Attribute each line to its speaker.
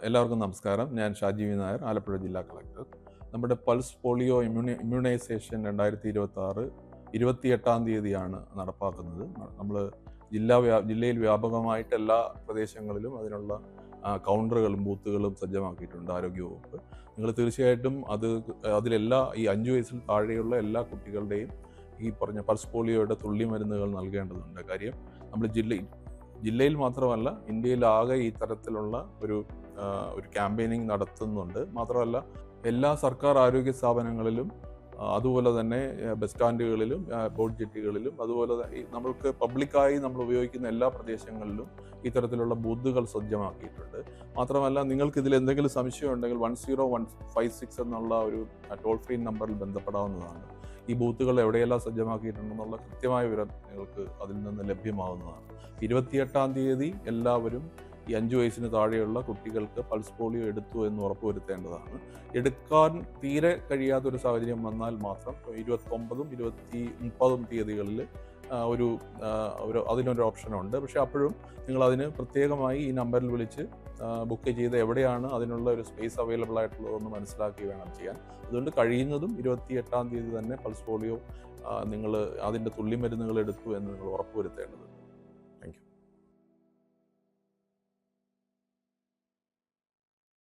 Speaker 1: എല്ലാവർക്കും നമസ്കാരം. ഞാൻ ഷാജി നായർ, ആലപ്പുഴ ജില്ലാ കളക്ടർ. നമ്മുടെ പൾസ് പോളിയോ ഇമ്മ്യൂണൈസേഷൻ 2026 28-ാം തീയതിയാണ് നടപ്പാക്കുന്നത്. നമ്മൾ ജില്ലയിൽ വ്യാപകമായിട്ട് എല്ലാ പ്രദേശങ്ങളിലും അതിനുള്ള കൗണ്ടറുകളും ബൂത്തുകളും സജ്ജമാക്കിയിട്ടുണ്ട് ആരോഗ്യവകുപ്പ്. നിങ്ങൾ തീർച്ചയായിട്ടും അതിലെല്ലാ ഈ 5 വയസ്സിൽ താഴെയുള്ള എല്ലാ കുട്ടികളുടെയും ഈ പറഞ്ഞ പൾസ് പോളിയോയുടെ തുള്ളി മരുന്നുകൾ നൽകേണ്ടതുണ്ട്. കാര്യം നമ്മൾ ജില്ലയിൽ മാത്രമല്ല ഇന്ത്യയിലാകെ ഈ തരത്തിലുള്ള ഒരു ക്യാമ്പയിനിങ് നടത്തുന്നുണ്ട്. മാത്രമല്ല എല്ലാ സർക്കാർ ആരോഗ്യ സ്ഥാപനങ്ങളിലും അതുപോലെ തന്നെ ബസ് സ്റ്റാൻഡുകളിലും ബോട്ട് ജെട്ടികളിലും അതുപോലെ നമ്മൾക്ക് പബ്ലിക്കായി നമ്മൾ ഉപയോഗിക്കുന്ന എല്ലാ പ്രദേശങ്ങളിലും ഇത്തരത്തിലുള്ള ബൂത്തുകൾ സജ്ജമാക്കിയിട്ടുണ്ട്. മാത്രമല്ല നിങ്ങൾക്ക് ഇതിൽ എന്തെങ്കിലും സംശയം ഉണ്ടെങ്കിൽ 10156 എന്നുള്ള ഒരു ടോൾ ഫ്രീ നമ്പറിൽ ബന്ധപ്പെടാവുന്നതാണ്. ഈ ബൂത്തുകൾ എവിടെയെല്ലാം സജ്ജമാക്കിയിട്ടുണ്ടെന്നുള്ള കൃത്യമായ വിവരം നിങ്ങൾക്ക് അതിൽ നിന്ന് ലഭ്യമാവുന്നതാണ്. 28-ാം തീയതി എല്ലാവരും ഈ 5 വയസ്സിന് താഴെയുള്ള കുട്ടികൾക്ക് പൾസ് പോളിയോ എടുത്തു എന്ന് ഉറപ്പുവരുത്തേണ്ടതാണ്. എടുക്കാൻ തീരെ കഴിയാത്തൊരു സാഹചര്യം വന്നാൽ മാത്രം 29-ഉം 30-ഉം തീയതികളിൽ അതിനൊരു ഓപ്ഷനുണ്ട്. പക്ഷേ അപ്പോഴും നിങ്ങളതിന് പ്രത്യേകമായി ഈ നമ്പറിൽ വിളിച്ച് ബുക്ക് ചെയ്ത് എവിടെയാണ് അതിനുള്ള ഒരു സ്പേസ് അവൈലബിൾ ആയിട്ടുള്ളതെന്ന് മനസ്സിലാക്കി വേണം ചെയ്യാൻ. അതുകൊണ്ട് കഴിയുന്നതും 28-ാം തീയതി തന്നെ പൾസ് പോളിയോ നിങ്ങൾ അതിൻ്റെ തുള്ളി മരുന്നുകൾ എടുത്തു എന്ന് നിങ്ങൾ ഉറപ്പുവരുത്തേണ്ടതുണ്ട്. Thank you.